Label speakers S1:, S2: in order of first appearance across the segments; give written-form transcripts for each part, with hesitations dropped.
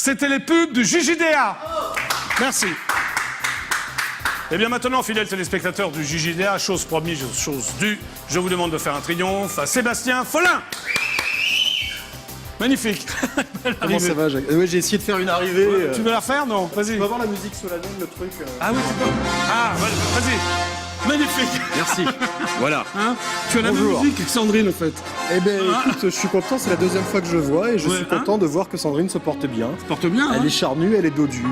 S1: C'était les pubs du JJDA. Merci. Et bien maintenant, fidèles téléspectateurs du JJDA, chose promise, chose due, je vous demande de faire un triomphe à Sébastien Follin. Magnifique.
S2: Comment ça va, Jacques? Oui, j'ai essayé de faire une arrivée.
S1: Tu veux la faire, non? Vas-y.
S2: Tu vas voir la musique solennelle, le truc.
S1: Ah oui, tu peux. Ah, vas-y. Magnifique.
S2: Merci. Voilà.
S1: Hein, tu as la même musique que Sandrine, en fait.
S2: Eh bien, écoute, je suis content, c'est la deuxième fois que je vois et je suis content de voir que Sandrine se porte bien.
S1: Se porte bien,
S2: Elle est charnue, elle est dodue,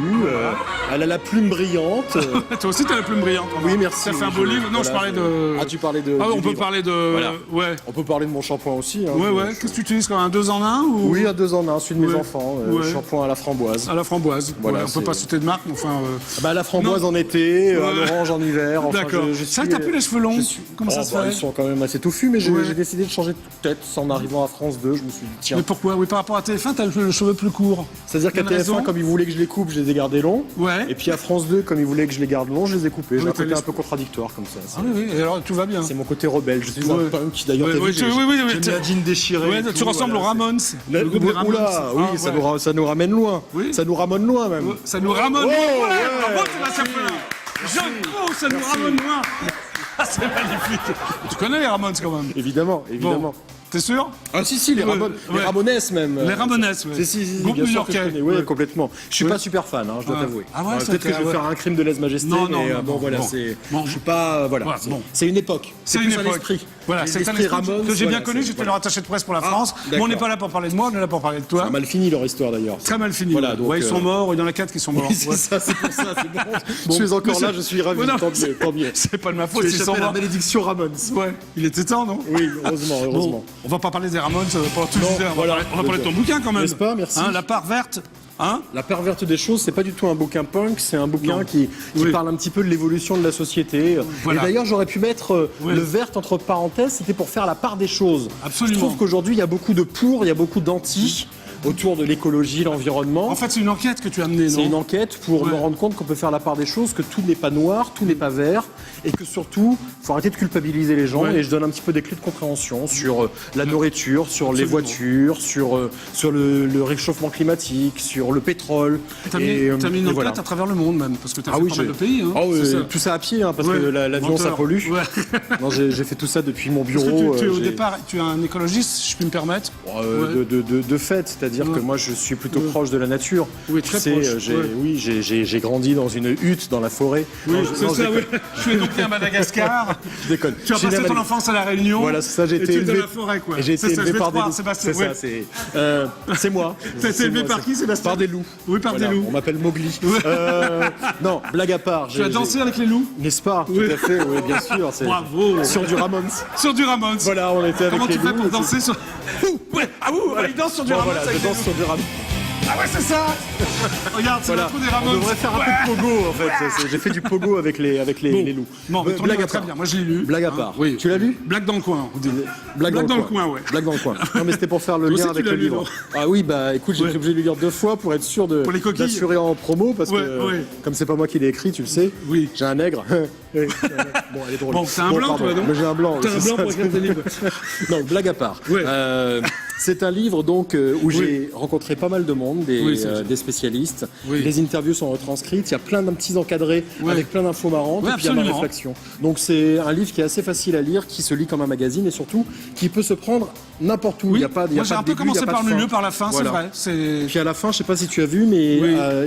S2: elle a la plume brillante.
S1: Toi aussi, t'as la plume brillante.
S2: Oui, merci.
S1: Ça fait un beau livre. Non, je parlais de...
S2: Ah, tu parlais de...
S1: Ah, on peut
S2: livre.
S1: parler de...
S2: Voilà.
S1: Ouais.
S2: On peut parler de mon shampoing aussi. Hein,
S1: Ouais. Qu'est-ce que tu utilises comme un 2 en 1 ou...
S2: Oui, un 2 en 1, celui de mes enfants. Shampoing à la framboise.
S1: À la framboise.
S2: Voilà,
S1: on peut pas citer de marque, mais enfin...
S2: Bah, la framboise en été, à l'orange en hiver. Enfin,
S1: d'accord. Ça, t'as plus les cheveux longs. Comment ça se fait?
S2: Ils sont quand même assez touffus, mais j'ai décidé de changer de tête en arrivant à France 2. Je me suis dit, tiens.
S1: Mais pourquoi? Oui, par rapport à TF1, t'as le cheveu plus court.
S2: C'est-à-dire qu'à TF1, comme ils voulaient que je les coupe, je les ai gardés longs.
S1: Ouais.
S2: Et puis à France 2, comme ils voulaient que je les garde longs, je les ai coupés. J'ai un côté un peu contradictoire comme ça.
S1: Ah oui, et alors tout va bien.
S2: C'est mon côté rebelle. Je suis un punk. D'ailleurs,
S1: oui,
S2: j'ai un jean déchiré.
S1: Ouais, tu ressembles aux Ramones.
S2: Oula, oui, ça nous ramène loin. Ça nous ramène loin même.
S1: Ça nous ramène loin. Bravo, Sébastien Follin. Jean-Paul, ça nous ramène loin. Ah, c'est magnifique. Tu connais les Ramones quand même?
S2: Évidemment.
S1: T'es sûr?
S2: Ah si, les Ramones, les Ramones même.
S1: Les Ramones, oui.
S2: Si,
S1: Groupe
S2: bien sûr que je
S1: new-yorkais.
S2: connais. Oui, complètement. Je suis pas super fan, je dois t'avouer.
S1: Ah ouais,
S2: peut-être que je vais faire un crime de lèse-majesté, mais bon, voilà, c'est... Je suis pas... Voilà, c'est une époque.
S1: C'est une époque. Voilà, c'est un esprit
S2: Ramones
S1: que j'ai bien connu, j'étais leur attaché de presse pour la France. Mais on n'est pas là pour parler de moi, on est là pour parler de toi.
S2: Ça a mal fini leur histoire d'ailleurs.
S1: Très mal fini.
S2: Voilà, donc,
S1: ils sont morts, il y en a 4 qui sont morts.
S2: C'est ça, c'est pour ça, c'est bon. Je suis encore là, je suis ravi, tant mieux.
S1: C'est pas de ma faute,
S2: ils sont morts. La malédiction Ramones.
S1: Ouais, il était temps, non?
S2: Oui, heureusement.
S1: On va pas parler des Ramones pendant tout le temps. On va parler de ton bouquin quand même.
S2: N'est-ce pas? Merci.
S1: La part verte.
S2: La part verte des choses, c'est pas du tout un bouquin punk, c'est un bouquin qui parle un petit peu de l'évolution de la société. Voilà. Et d'ailleurs, j'aurais pu mettre le vert entre parenthèses, c'était pour faire la part des choses.
S1: Absolument.
S2: Je trouve qu'aujourd'hui, il y a beaucoup de pour, il y a beaucoup d'anti autour de l'écologie, l'environnement.
S1: En fait, c'est une enquête que tu as menée, non?
S2: C'est une enquête pour me rendre compte qu'on peut faire la part des choses, que tout n'est pas noir, tout n'est pas vert, et que surtout, il faut arrêter de culpabiliser les gens. Et je donne un petit peu des clés de compréhension sur la nourriture, sur les voitures, sur le réchauffement climatique, sur le pétrole.
S1: T'as mis une enquête à travers le monde même, parce que t'as fait pas mal de pays.
S2: Tout ça à pied, parce que l'avion ça pollue. Non, j'ai fait tout ça depuis mon bureau.
S1: Au départ, tu es un écologiste, si je puis me permettre.
S2: De fait, c'est-à-dire que moi je suis plutôt proche de la nature.
S1: Oui, très proche.
S2: J'ai grandi dans une hutte dans la forêt.
S1: Oui, c'est ça, oui. Je suis donc né à Madagascar.
S2: Je déconne.
S1: Tu as passé ton enfance à La Réunion.
S2: Voilà, c'est ça, j'ai été élevé.
S1: dans la forêt, quoi.
S2: Et j'ai été élevé par des loups.
S1: Sébastien.
S2: C'est ça, c'est moi.
S1: T'as été élevé par qui, Sébastien?
S2: Par des loups.
S1: Oui, par des loups.
S2: On m'appelle Mowgli. Non, blague à part.
S1: Tu as dansé avec les loups?
S2: N'est-ce pas? Tout à fait, oui, bien sûr.
S1: Bravo.
S2: Sur du Ramones.
S1: Sur du Ramones.
S2: Voilà, on était avec les loups.
S1: Comment tu fais pour danser sur... il danse sur du Ramones.
S2: Je danse sur du Ramones.
S1: Ah ouais, c'est ça. Regarde, c'est le trou des Ramones.
S2: On devrait faire un peu de pogo, en fait. J'ai fait du pogo avec les loups.
S1: Bon, blague à part. Très bien. Moi, je l'ai lu.
S2: Blague à part.
S1: Oui.
S2: Tu l'as lu?
S1: Blague dans le coin, on dit.
S2: Blague dans le coin, ouais. Blague dans le coin. Non, mais c'était pour faire le lien avec le livre. Ah oui, bah écoute, j'ai été obligé de le lire 2 fois pour être sûr d'assurer en promo, parce que comme c'est pas moi qui l'ai écrit, tu le sais, j'ai un nègre. Bon, elle est drôle.
S1: Bon, t'as un blanc, toi, non?
S2: Mais j'ai un blanc.
S1: T'as un blanc pour écrire tes livres.
S2: Non, blague à part. C'est un livre donc où j'ai rencontré pas mal de monde, des spécialistes. Les interviews sont retranscrites. Il y a plein de petits encadrés avec plein d'infos marrantes. Et puis il y a ma réflexion. Donc c'est un livre qui est assez facile à lire, qui se lit comme un magazine et surtout qui peut se prendre n'importe où. Il y a pas de
S1: Moi j'ai un peu commencé par le milieu, par la fin, c'est vrai.
S2: Puis à la fin, je sais pas si tu as vu, mais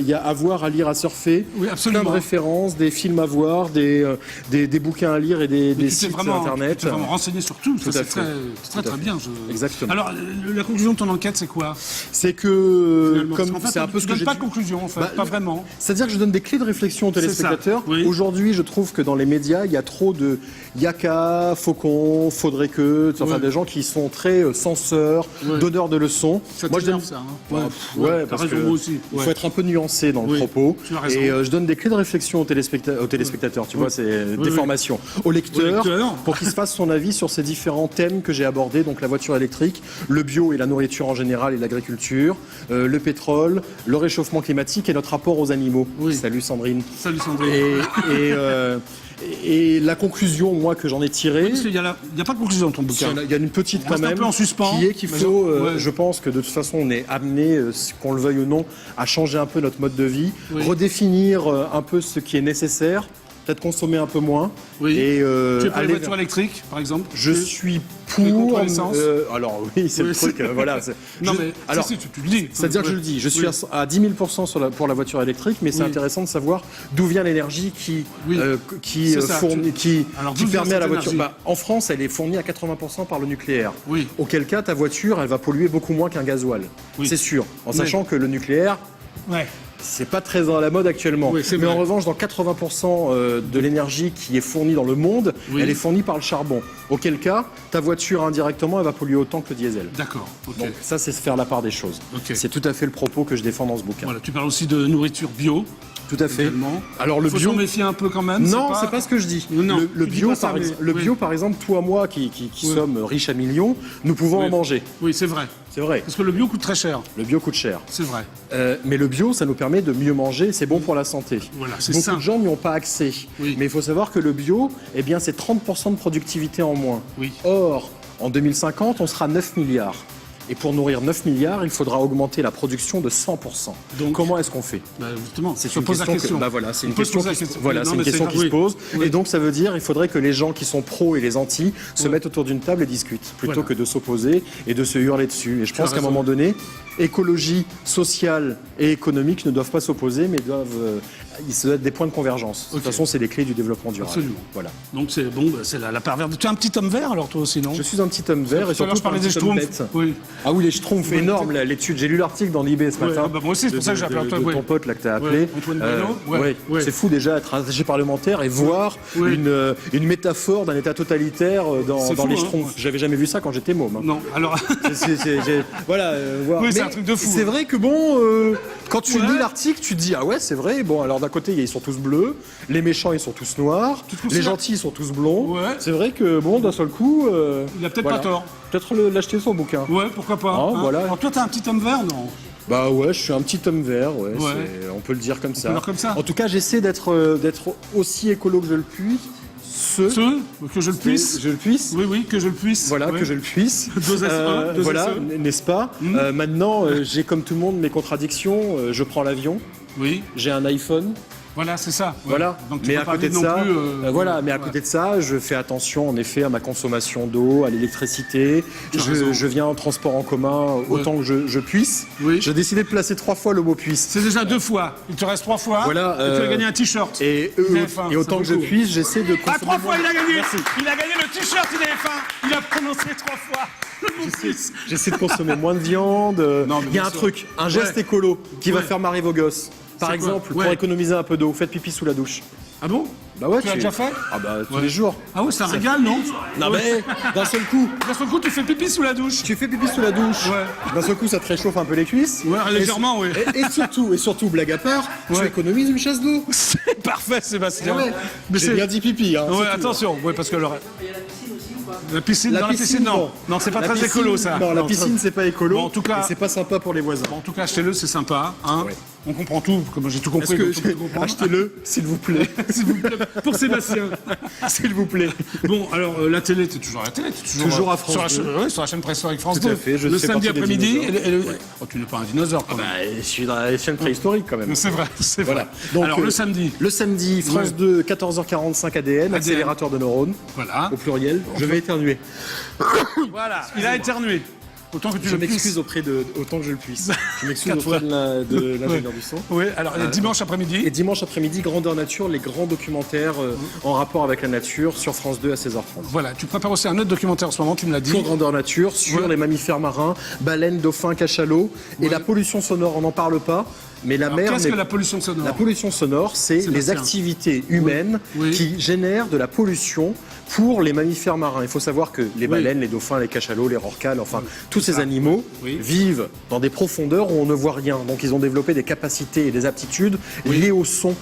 S2: il y a à voir, à lire, à surfer.
S1: Oui, absolument.
S2: Plein de références, des films à voir, des bouquins à lire et des sites internet.
S1: Tu t'es vraiment renseigné sur tout. C'est très bien.
S2: Exactement.
S1: Alors la conclusion de ton enquête, c'est quoi?
S2: C'est que c'est un peu ce que j'ai
S1: pas de conclusion, en fait, pas vraiment.
S2: C'est-à-dire que je donne des clés de réflexion aux téléspectateurs. Aujourd'hui, je trouve que dans les médias, il y a trop de yaka, faucon, faudrait que, enfin des gens qui sont très censeurs, donneurs de leçons.
S1: Moi, je donne ça.
S2: Parce que il faut être un peu nuancé dans le propos. Et je donne des clés de réflexion aux téléspectateurs. Tu vois, c'est des formations au lecteur pour qu'il se fasse son avis sur ces différents thèmes que j'ai abordés. Donc la voiture électrique, le bio et la nourriture en général et l'agriculture, le pétrole, le réchauffement climatique et notre rapport aux animaux. Salut Sandrine.
S1: Salut Sandrine.
S2: Et la conclusion, moi, que j'en ai tirée...
S1: Parce qu'il n'y a pas de conclusion dans ton bouquin.
S2: Il y a une petite quand même,
S1: un peu en suspens,
S2: qui est qu'il faut, je pense que de toute façon, on est amené, qu'on le veuille ou non, à changer un peu notre mode de vie, redéfinir un peu ce qui est nécessaire, peut-être consommer un peu moins.
S1: Oui.
S2: Et,
S1: tu es pour les voitures électriques, par exemple?
S2: Je suis pour... alors oui, c'est le truc, voilà.
S1: Non mais, alors, si, tu le dis.
S2: C'est-à-dire que je le dis, je suis à 10 000% pour la voiture électrique, mais c'est intéressant de savoir d'où vient l'énergie qui permet à la voiture... en France, elle est fournie à 80% par le nucléaire.
S1: Oui.
S2: Auquel cas, ta voiture, elle va polluer beaucoup moins qu'un gasoil. C'est sûr, en sachant que le nucléaire... C'est pas très à la mode actuellement. Mais en revanche, dans 80% de l'énergie qui est fournie dans le monde, elle est fournie par le charbon. Auquel cas, ta voiture indirectement, elle va polluer autant que le diesel.
S1: D'accord.
S2: Donc ça, c'est se faire la part des choses. C'est tout à fait le propos que je défends dans ce bouquin.
S1: Voilà, tu parles aussi de nourriture bio.
S2: Tout à fait.
S1: Également.
S2: Alors le bio,
S1: faut s'en méfier un peu quand même.
S2: Non, c'est pas ce que je dis.
S1: Non,
S2: le bio, par exemple, toi, moi, qui sommes riches à millions, nous pouvons en manger.
S1: Oui, c'est vrai.
S2: C'est vrai.
S1: Parce que le bio coûte très cher.
S2: Le bio coûte cher.
S1: C'est vrai.
S2: Mais le bio, ça nous permet de mieux manger, c'est bon pour la santé.
S1: Voilà, c'est
S2: Beaucoup de gens n'y ont pas accès. Mais il faut savoir que le bio, eh bien, c'est 30% de productivité en moins. Or, en 2050, on sera 9 milliards. Et pour nourrir 9 milliards, il faudra augmenter la production de 100%. Donc, comment est-ce qu'on fait?
S1: Justement,
S2: c'est une question. C'est une question qui se pose. Et donc, ça veut dire qu'il faudrait que les gens qui sont pros et les anti se mettent autour d'une table et discutent, plutôt que de s'opposer et de se hurler dessus. Et je pense qu'à un moment donné, écologie, sociale et économique ne doivent pas s'opposer, mais doivent être des points de convergence. De toute façon, c'est les clés du développement durable.
S1: Absolument.
S2: Voilà.
S1: Donc, c'est bon, c'est la perverse. Tu es un petit homme vert, alors, toi aussi, non?
S2: Je suis un petit homme vert et surtout
S1: je parlais des schtroumpfs.
S2: Ah oui, les schtroumpfs, énormes, l'étude. J'ai lu l'article dans l'IB ce matin.
S1: Moi aussi, c'est pour ça que j'ai appelé
S2: de ton pote là que tu as appelé.
S1: Antoine Bruno.
S2: C'est fou déjà être attaché parlementaire et voir une métaphore d'un état totalitaire dans les schtroumpfs. J'avais jamais vu ça quand j'étais môme.
S1: Non, alors...
S2: Voilà.
S1: C'est un truc de fou.
S2: C'est vrai que bon, quand tu lis l'article, tu te dis, ah ouais, c'est vrai. Bon, alors d'un côté, ils sont tous bleus, les méchants, ils sont tous noirs, les gentils, ils sont tous blonds. C'est vrai que bon, d'un seul coup...
S1: il a peut-être pas tort.
S2: Peut-être l'acheter son bouquin.
S1: Ouais, pourquoi pas.
S2: Voilà.
S1: Alors toi, t'es un petit homme vert, non?
S2: Bah ouais, je suis un petit homme vert, on peut le dire comme ça. En tout cas, j'essaie d'être aussi écolo que je le puis.
S1: Que je le puisse.
S2: Je le puisse.
S1: Oui, que je le puisse.
S2: Voilà, que je le puisse.
S1: Voilà,
S2: n'est-ce pas? Maintenant, j'ai comme tout le monde mes contradictions. Je prends l'avion.
S1: Oui.
S2: J'ai un iPhone.
S1: Voilà, c'est ça.
S2: Voilà.
S1: Donc,
S2: mais à côté de ça, à côté de ça, je fais attention en effet à ma consommation d'eau, à l'électricité. Je viens en transport en commun autant que je puisse. J'ai décidé de placer 3 fois le mot puisse.
S1: C'est déjà 2 fois. Il te reste 3 fois.
S2: Voilà.
S1: Et tu as gagné un t-shirt.
S2: Et autant que je puisse, j'essaie de consommer.
S1: 3 fois, il a gagné. Merci. Il a gagné le t-shirt IDF1. Il a prononcé 3 fois.
S2: J'essaie de consommer moins de viande. Il y a un truc, un geste écolo qui va faire marrer vos gosses. Par exemple, pour économiser un peu d'eau, faites pipi sous la douche.
S1: Ah bon?
S2: Bah ouais,
S1: tu l'as déjà fait?
S2: Ah bah tous les jours.
S1: Ah ouais, ça régale, non?
S2: Non mais d'un seul coup.
S1: D'un seul coup, tu fais pipi sous la douche.
S2: Tu fais pipi sous la douche. D'un seul coup, ça te réchauffe un peu les cuisses.
S1: Ouais, légèrement, oui.
S2: Et surtout, blague à part, tu économises une chasse d'eau.
S1: C'est parfait, Sébastien.
S2: Mais j'ai bien dit pipi, hein.
S1: Ouais, attention. Ouais, parce que la piscine, non. Non, c'est pas très écolo, ça.
S2: Non, la piscine, c'est pas écolo.
S1: Bon, en tout cas,
S2: c'est pas sympa pour les voisins.
S1: Bon, en tout cas, achetez-le, c'est sympa. Hein. On comprend tout, comme j'ai tout compris.
S2: Achetez-le, s'il vous plaît.
S1: S'il vous plaît. Pour Sébastien.
S2: S'il vous plaît.
S1: Bon, alors, la télé, t'es toujours à la télé.
S2: Toujours à France 2.
S1: Sur la chaîne préhistorique France 2.
S2: Tout à fait.
S1: Le samedi après-midi. Oh, tu n'es pas un dinosaure, quand même.
S2: Je suis dans la chaîne préhistorique, quand même.
S1: C'est vrai, c'est vrai.
S2: Donc,
S1: alors, le samedi.
S2: Le samedi, France 2, 14h45 ADN, accélérateur de neurones.
S1: Voilà.
S2: Au pluriel. Je vais éternuer.
S1: Voilà, il a éternué. Autant que tu
S2: je m'excuse auprès de autant que je le puisse. Je m'excuse auprès de l'ingénieur du son.
S1: Oui, alors dimanche après-midi.
S2: Et dimanche après-midi, Grandeur Nature, les grands documentaires en rapport avec la nature sur France 2 à 16h30.
S1: Voilà, tu prépares aussi un autre documentaire en ce moment, tu me l'as dit.
S2: Sur Grandeur Nature, sur les mammifères marins, baleines, dauphins, cachalots. Et la pollution sonore, on n'en parle pas. Mais la mer.
S1: Qu'est-ce que la pollution sonore?
S2: La pollution sonore, c'est les activités humaines qui génèrent de la pollution pour les mammifères marins. Il faut savoir que les baleines, les dauphins, les cachalots, les rorquals, enfin tous ces animaux vivent dans des profondeurs où on ne voit rien. Donc ils ont développé des capacités et des aptitudes liées au son.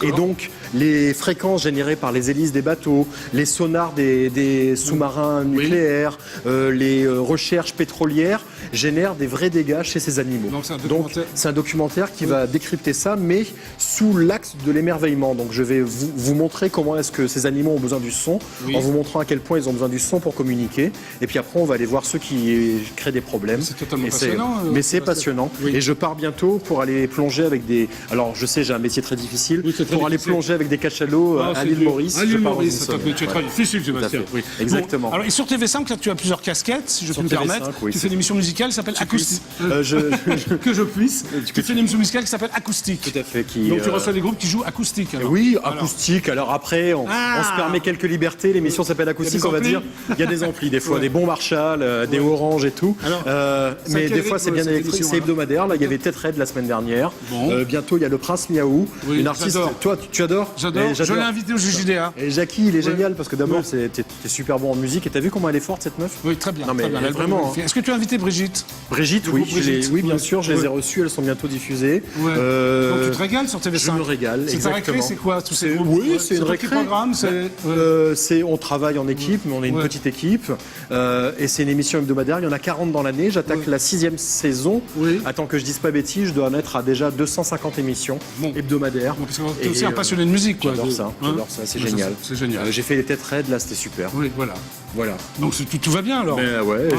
S2: Et donc, les fréquences générées par les hélices des bateaux, les sonars des sous-marins nucléaires, les recherches pétrolières génèrent des vrais dégâts chez ces animaux. Donc, c'est un documentaire qui va décrypter ça, mais sous l'axe de l'émerveillement. Donc, je vais vous montrer comment est-ce que ces animaux ont besoin du son, en vous montrant à quel point ils ont besoin du son pour communiquer. Et puis après, on va aller voir ceux qui créent des problèmes.
S1: C'est totalement passionnant.
S2: Mais c'est passionnant. Et je pars bientôt pour aller plonger avec des... Alors, je sais, j'ai un métier très difficile. Pour aller plonger avec des cachalots à l'île Maurice.
S1: À l'île Maurice, tu es très difficile, Sébastien.
S2: Exactement.
S1: Alors, et sur TV5, tu as plusieurs casquettes, si je peux me permettre. Tu fais une émission musicale qui s'appelle Acoustique. Que je puisse. Tu fais une émission musicale qui s'appelle Acoustique.
S2: Tout à fait.
S1: Donc tu reçois des groupes qui jouent acoustique.
S2: Oui, acoustique. Alors après, on se permet quelques libertés. L'émission s'appelle Acoustique, on va dire. Il y a des amplis, des fois, des bons Marshall, des Orange et tout. Mais des fois, c'est bien électrique. C'est hebdomadaire. Là, il y avait Tête Red la semaine dernière. Bientôt, il y a le Prince Miaou. Une artiste. Toi, tu adores?
S1: J'adore. Je l'ai invité au JJDA.
S2: Et Jackie, il est génial parce que d'abord, t'es super bon en musique. Et t'as vu comment elle est forte, cette meuf?
S1: Oui, très bien.
S2: Non, mais vraiment.
S1: Est-ce que tu as invité Brigitte?
S2: Brigitte, oui, bien sûr, je les ai reçues, elles sont bientôt diffusées.
S1: Donc tu te régales sur TV5?
S2: Je me régale,
S1: c'est ta récré, c'est quoi tous ces groupes?
S2: Oui, c'est une récré.
S1: Programme,
S2: on travaille en équipe, mais on est une petite équipe. Et c'est une émission hebdomadaire, il y en a 40 dans l'année. J'attaque la 6e saison. Attends que je dise pas bêtise, je dois en être à déjà 250 émissions hebdomadaires.
S1: Parce que t'es aussi un passionné de musique, quoi.
S2: J'adore ça, c'est génial.
S1: C'est génial.
S2: J'ai fait les têtes raides, là, c'était super.
S1: Oui, voilà. Donc tout va bien, alors?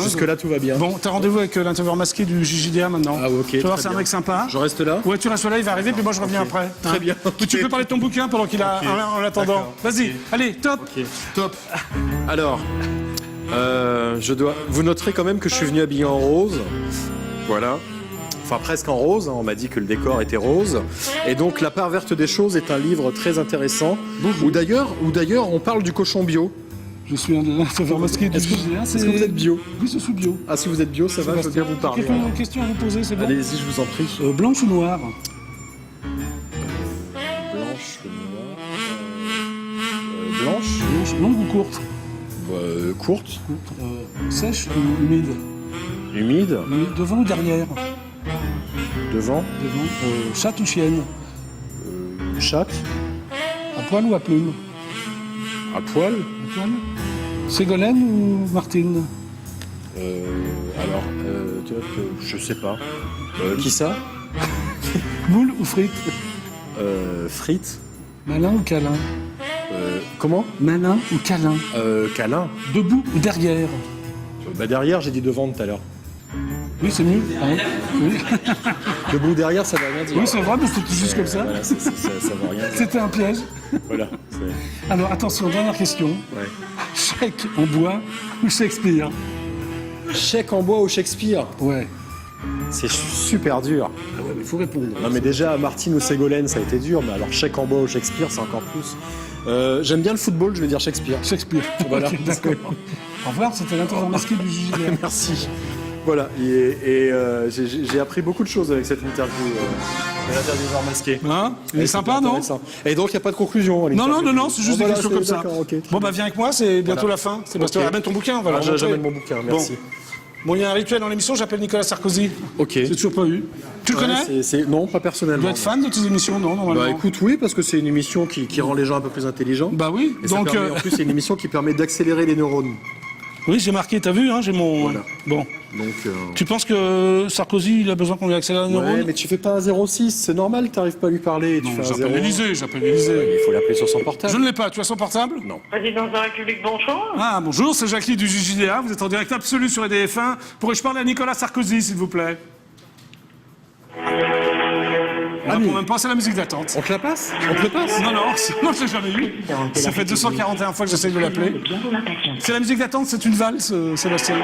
S2: Jusque-là, tout va bien.
S1: Bon, t'as rendez-vous avec l'intervieweur masqué du JJDA maintenant.
S2: Ah, ok.
S1: Tu vas voir, c'est un mec sympa.
S2: Je reste là?
S1: Ouais, tu restes là, il va arriver, puis moi je reviens après.
S2: Très bien.
S1: Tu peux parler de ton bouquin pendant qu'il a en attendant. Vas-y, allez, top.
S2: Top. Alors, vous noterez quand même que je suis venu habillé en rose. Voilà. Enfin, presque en rose. On m'a dit que le décor était rose. Et donc, La part verte des choses est un livre très intéressant. Où d'ailleurs, on parle du cochon bio.
S1: Je suis un intervieweur masqué du JJDA.
S2: Est-ce que vous êtes bio?
S1: Oui, je suis bio.
S2: Ah, si vous êtes bio, ça va, je veux bien vous parler.
S1: Quelques questions à vous poser, c'est bon?
S2: Allez-y, je vous en prie.
S1: Blanche ou noire?
S2: Blanche ou noire? Blanche.
S1: Longue ou courte?
S2: Courte.
S1: Sèche ou humide?
S2: Humide.
S1: Devant ou derrière?
S2: Devant.
S1: Chatte ou chienne?
S2: Chatte.
S1: À poil ou à plume?
S2: À poil.
S1: Ségolène ou Martine?
S2: Je sais pas. Qui ça?
S1: Moule ou frites?
S2: Frites.
S1: Malin ou câlin?
S2: Comment?
S1: Malin ou câlin?
S2: Câlin.
S1: Debout ou derrière?
S2: Derrière, j'ai dit devant tout à l'heure.
S1: Oui, c'est mieux. Oui.
S2: Debout ou derrière, ça va rien dire.
S1: Oui, c'est vrai, mais c'était juste comme ça.
S2: Voilà, ça va rien dire.
S1: C'était un piège.
S2: Voilà.
S1: Alors, attention, dernière question. Chèque en bois ou Shakespeare?
S2: Chèque en bois ou Shakespeare?
S1: Ouais.
S2: C'est super dur.
S1: Ah ouais, mais il faut répondre.
S2: Non, mais déjà, Martine ou Ségolène, ça a été dur. Mais alors, chèque en bois ou Shakespeare, c'est encore plus. J'aime bien le football, je vais dire Shakespeare.
S1: Shakespeare. Voilà. Okay, d'accord. Au revoir, c'était l'intervieweur masqué du JJDA.
S2: Merci. Voilà, et j'ai appris beaucoup de choses avec cette interview de l'intervieweur masqué.
S1: Il est sympa, non?
S2: Et donc, il n'y a pas de conclusion.
S1: Non, c'est juste des questions comme ça.
S2: Okay.
S1: Bon, viens avec moi, c'est bientôt la fin. Sébastien, amène ton bouquin, voilà.
S2: J'amène mon bouquin, merci.
S1: Bon, il y a un rituel dans l'émission, j'appelle Nicolas Sarkozy.
S2: Ok.
S1: J'ai toujours pas eu. Tu le connais?
S2: Non, pas personnellement.
S1: Tu dois être fan de tes émissions, non, normalement?
S2: Bah écoute, oui, parce que c'est une émission qui rend les gens un peu plus intelligents.
S1: Bah oui.
S2: Et donc, en plus, c'est une émission qui permet d'accélérer les neurones.
S1: Oui, j'ai marqué, t'as vu, j'ai mon...
S2: Voilà.
S1: Bon.
S2: Donc,
S1: tu penses que Sarkozy, il a besoin qu'on lui accélère les neurones?
S2: Ouais, mais tu fais pas un 06, c'est normal, t'arrives pas à lui parler.
S1: Non, j'appelle l'Élysée.
S2: Il faut l'appeler sur son portable.
S1: Je ne l'ai pas, tu as son portable?
S2: Non.
S3: Présidence de la République, bonjour.
S1: Ah, bonjour, c'est Jackie du JJDA, vous êtes en direct absolu sur EDF1. Pourrais-je parler à Nicolas Sarkozy, s'il vous plaît? On va même passer à la musique d'attente.
S2: On te la passe? On te le passe?
S1: Non, je l'ai jamais eu. Ça fait 241 fois que j'essaie de l'appeler. C'est la musique d'attente, c'est une valse, Sébastien.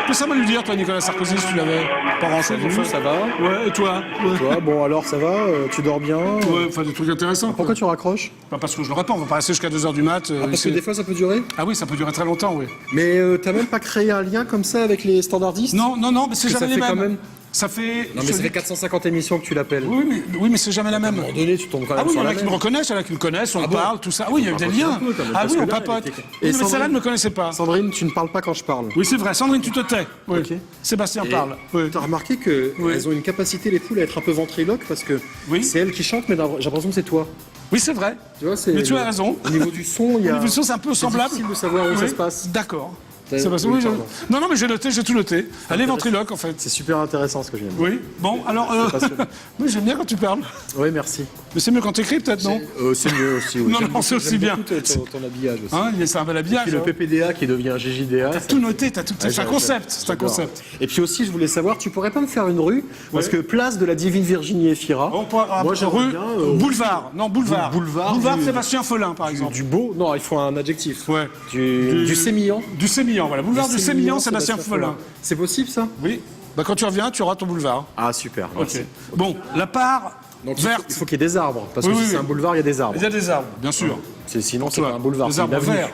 S1: Que ça va lui dire, toi, Nicolas Sarkozy, si tu l'avais pas renseigné?
S2: Ça va?
S1: Ouais, et toi?
S2: Toi, bon, alors ça va? Tu dors bien?
S1: Ouais, enfin des trucs intéressants.
S2: Pourquoi tu raccroches?
S1: Parce que je le réponds, on va pas rester jusqu'à 2h du mat.
S2: Parce que des fois ça peut durer?
S1: Ah oui, ça peut durer très longtemps, oui.
S2: Mais t'as même pas créé un lien comme ça avec les standardistes?
S1: Non, mais c'est jamais les mêmes. Ça fait...
S2: Non, mais ça fait 450 émissions que tu l'appelles.
S1: Oui, mais c'est jamais la même.
S2: À un moment donné, tu tombes quand
S1: Ah
S2: même
S1: oui, il y
S2: sur
S1: en
S2: la
S1: a qui
S2: même.
S1: me reconnaissent, il y en a qui me connaissent, on parle, tout ça. Ah oui, il y a eu des liens. Ah oui, on papote. Mais celle-là ne me connaissait pas.
S2: Sandrine, tu ne parles pas quand je parle.
S1: Oui, c'est vrai. Sandrine, tu te tais. Oui.
S2: Ok.
S1: Sébastien
S2: Et
S1: parle. Oui.
S2: Tu as remarqué qu'elles ont une capacité, les poules, à être un peu ventriloques parce que c'est elles qui chantent, mais j'ai l'impression que c'est toi.
S1: Oui, c'est vrai.
S2: Tu vois,
S1: Mais tu as raison.
S2: Au niveau du son, il y a.
S1: Au niveau du son, c'est un peu semblable.
S2: C'est difficile de savoir où ça se passe.
S1: D'accord.
S2: Oui, pardon.
S1: Non, mais j'ai noté, j'ai tout noté. Elle est ventriloque, en fait.
S2: C'est super intéressant ce que je viens de dire.
S1: Oui. Bon, alors... oui, j'aime bien quand tu parles.
S2: Oui, merci.
S1: Mais c'est mieux quand tu écris, peut-être, non?
S2: C'est mieux aussi. Oui.
S1: Non, c'est aussi bien.
S2: Ton habillage aussi.
S1: Hein, c'est un bel habillage.
S2: Et le PPDA qui devient GJDA.
S1: T'as tout noté, t'as tout... C'est un concept, c'est un concept.
S2: Et puis aussi, je voulais savoir, tu pourrais pas me faire une rue? Parce que place de la Divine Virginie Efira.
S1: Moi, rue, boulevard. Non, boulevard.
S2: Boulevard
S1: Sébastien Follin, par exemple.
S2: Du beau. Non, il faut un adjectif.
S1: Ouais.
S2: Du sémillant.
S1: Du Sémillant, voilà. Boulevard du Sémillant, Sébastien Follin.
S2: C'est possible, ça?
S1: Oui. Bah, quand tu reviens, tu auras ton boulevard.
S2: Ah, super.
S1: Ok. Bon, la part
S2: Donc,
S1: verte.
S2: il faut qu'il y ait des arbres. Parce que si c'est un boulevard, il y a des arbres.
S1: Il y a des arbres, bien sûr.
S2: Sinon, c'est pas un boulevard.
S1: Des arbres verts.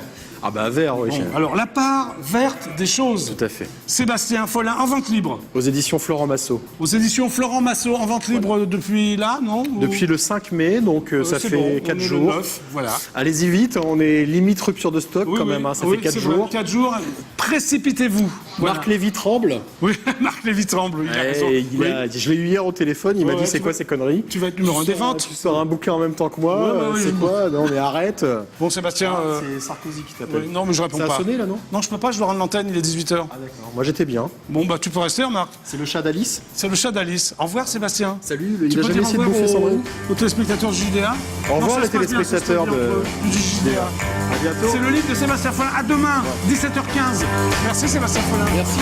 S2: Ah bah vert, oui.
S1: Bon, alors, la part verte des choses.
S2: Tout à fait.
S1: Sébastien Follin, en vente libre.
S2: Aux éditions Florent Massot.
S1: Aux éditions Florent Massot, en vente libre depuis là, non?
S2: Depuis le 5 mai, donc ça
S1: c'est
S2: fait
S1: bon,
S2: 4
S1: on est
S2: jours.
S1: le 9, voilà.
S2: Allez-y vite, on est limite rupture de stock quand même, hein, ça fait 4 jours.
S1: 4 jours, précipitez-vous. Voilà.
S2: Marc Lévy tremble.
S1: Oui, Marc Lévy tremble, il a raison.
S2: Je l'ai eu hier au téléphone, il m'a dit c'est quoi ces conneries?
S1: Tu vas être numéro 1 des ventes.
S2: Tu sors un bouquin en même temps que moi, c'est quoi? Non mais arrête.
S1: Bon Sébastien...
S2: C'est Sarkozy qui t'appelle.
S1: non mais je réponds
S2: Ça
S1: pas.
S2: a sonné là, non?
S1: Non, je peux pas, je dois rendre l'antenne, il est 18h.
S2: Ah d'accord, moi j'étais bien.
S1: Bon bah tu peux rester, Marc.
S2: C'est le chat d'Alice?
S1: C'est le chat d'Alice. Au revoir Sébastien.
S2: Salut,
S1: Tu
S2: il a
S1: peux
S2: jamais
S1: dire
S2: essayé
S1: au
S2: de bouffer
S1: revoir
S2: Sandrine?
S1: aux téléspectateurs du JDA.
S2: Au revoir
S1: Non, ça
S2: les
S1: se passe bien, ça se passe
S2: téléspectateurs
S1: bien, du JDA.
S2: À bientôt.
S1: C'est le livre de Sébastien Follin. À demain, 17h15. Merci Sébastien Follin.
S2: Merci.